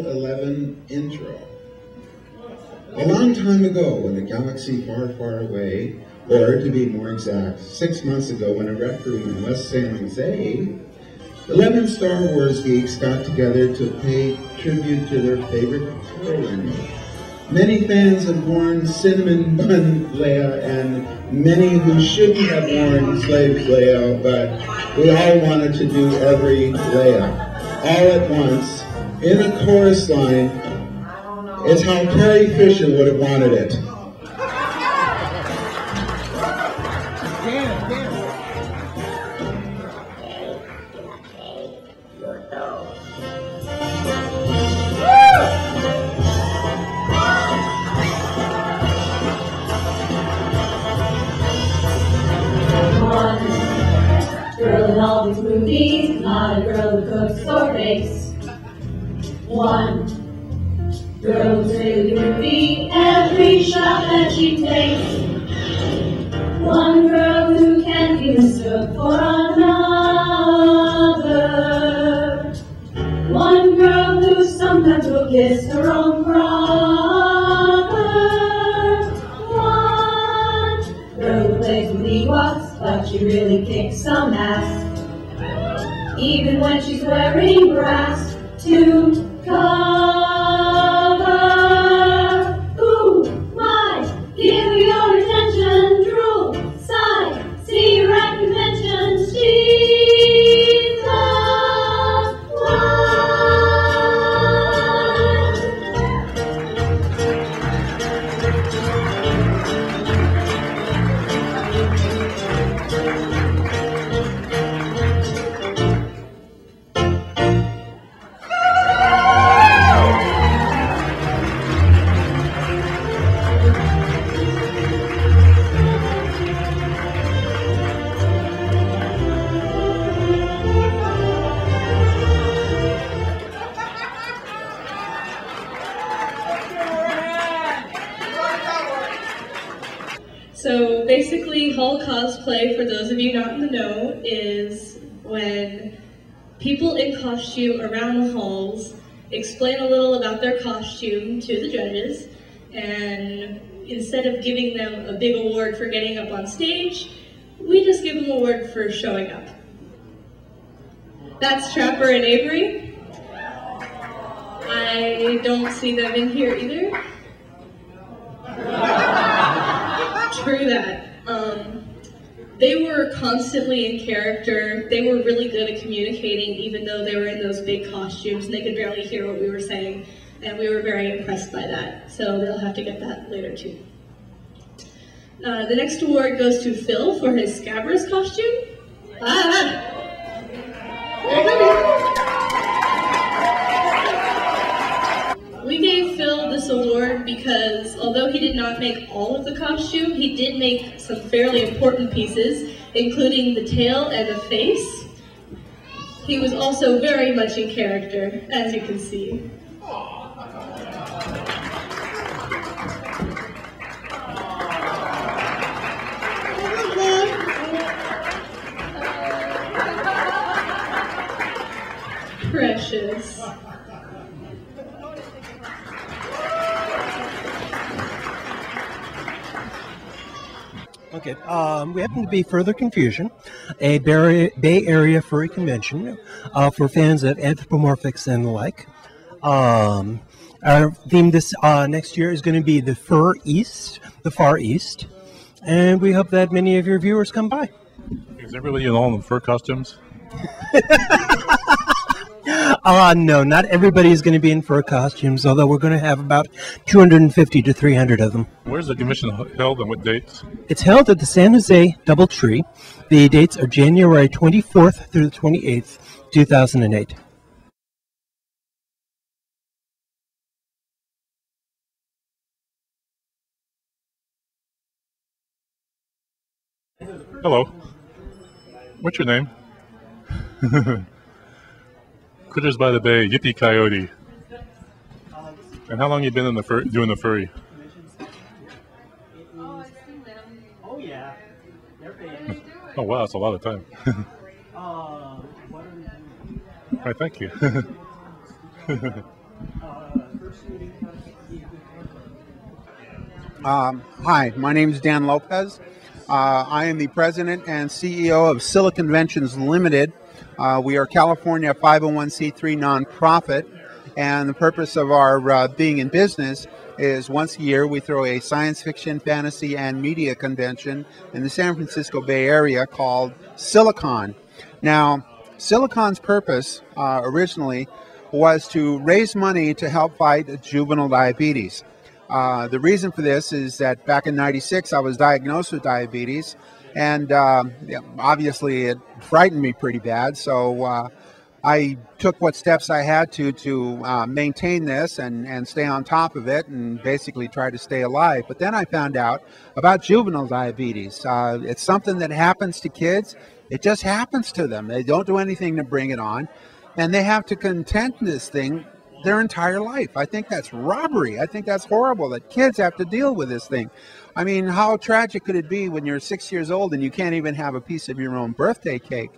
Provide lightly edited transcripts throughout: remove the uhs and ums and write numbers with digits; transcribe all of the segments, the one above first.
Apollo 11 intro. A long time ago, in a galaxy far, far away, or to be more exact, 6 months ago when a rec room in West San Jose, 11 Star Wars geeks got together to pay tribute to their favorite heroine. Many fans have worn Cinnamon Bun Leia, and many who shouldn't have worn Slave Leia, but we all wanted to do every Leia, all at once, in a chorus line. It's how Carrie Fisher would have wanted it. Girl in all these movies, not a girl who cooks or bakes. One girl who's really groovy, every shot that she takes. One girl who can be mistook for another. One girl who sometimes will kiss her own brother. One girl who plays with Ewoks, but she really kicks some ass, even when she's wearing brass to cover. Ooh, my, give your attention, drool, sigh, see her at convention, she's the So basically, hall cosplay, for those of you not in the know, is when people in costume around the halls explain a little about their costume to the judges, and instead of giving them a big award for getting up on stage, we just give them an award for showing up. That's Trapper and Avery. I don't see them in here either. True that. They were constantly in character. They were really good at communicating, even though they were in those big costumes and they could barely hear what we were saying, and we were very impressed by that. So they'll have to get that later too. The next award goes to Phil for his Scabrous costume. We gave Phil this award because although he did not make all of the costume, he did make some fairly important pieces, including the tail and the face. He was also very much in character, as you can see. Precious. Okay, we happen to be Further Confusion, a Bay Area furry convention for fans of anthropomorphics and the like. Our theme this next year is going to be the Far East, and we hope that many of your viewers come by. Is everybody in all in fur costumes? No, not everybody is going to be in fur costumes, although we're going to have about 250 to 300 of them. Where's the convention held and what dates? It's held at the San Jose Doubletree. The dates are January 24th through the 28th, 2008. Hello. What's your name? Critters by the Bay, Yippee Coyote. And how long you been in the doing the furry? Oh yeah, Oh wow, that's a lot of time. All right, thank you. Hi, my name is Dan Lopez. I am the president and CEO of Siliconventions Limited. We are California 501c3 nonprofit, and the purpose of our being in business is once a year we throw a science fiction, fantasy, and media convention in the San Francisco Bay Area called Silicon. Now, Silicon's purpose originally was to raise money to help fight juvenile diabetes. The reason for this is that back in '96 I was diagnosed with diabetes, and obviously it frightened me pretty bad, so I took what steps I had to maintain this and stay on top of it and basically try to stay alive. But then I found out about juvenile diabetes. It's something that happens to kids. It just happens to them. They don't do anything to bring it on, and they have to contend this thing their entire life. I think that's robbery. I think that's horrible that kids have to deal with this thing. I mean, how tragic could it be when you're 6 years old and you can't even have a piece of your own birthday cake?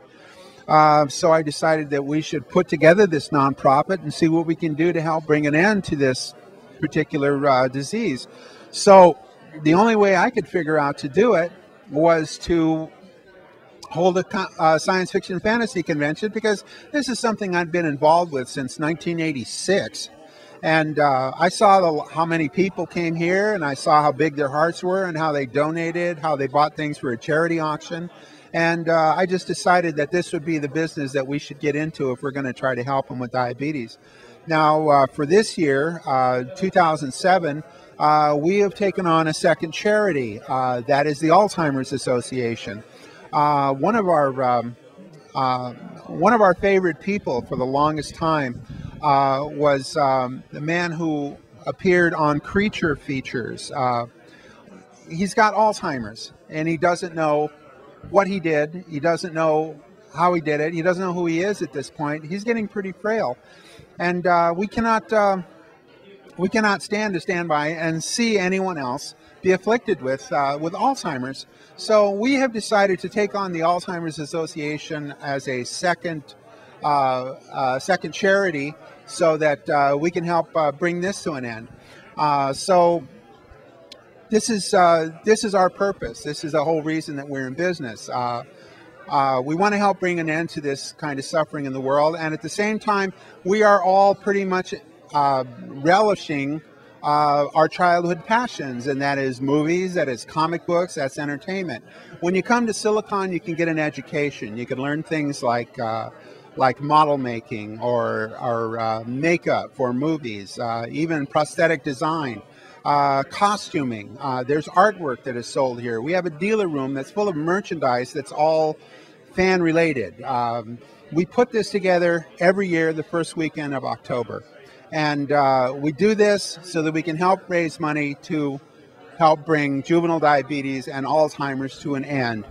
So I decided that we should put together this nonprofit and see what we can do to help bring an end to this particular disease. So the only way I could figure out to do it was to hold a science fiction fantasy convention, because this is something I've been involved with since 1986. And I saw how many people came here, and I saw how big their hearts were and how they donated, how they bought things for a charity auction. And I just decided that this would be the business that we should get into if we're going to try to help them with diabetes. Now, for this year, 2007, we have taken on a second charity. That is the Alzheimer's Association. One of our favorite people for the longest time was the man who appeared on Creature Features. He's got Alzheimer's, and he doesn't know what he did. He doesn't know how he did it. He doesn't know who he is at this point. He's getting pretty frail, and we cannot stand by and see anyone else be afflicted with Alzheimer's. So we have decided to take on the Alzheimer's Association as a second charity, so that we can help bring this to an end. So this is our purpose. This is the whole reason that we're in business. We want to help bring an end to this kind of suffering in the world, and at the same time, we are all pretty much relishing our childhood passions, and that is movies, that is comic books, that's entertainment. When you come to Silicon, you can get an education. You can learn things like model making or makeup for movies, even prosthetic design, costuming. There's artwork that is sold here. We have a dealer room that's full of merchandise that's all fan related. We put this together every year the first weekend of October. And we do this so that we can help raise money to help bring juvenile diabetes and Alzheimer's to an end.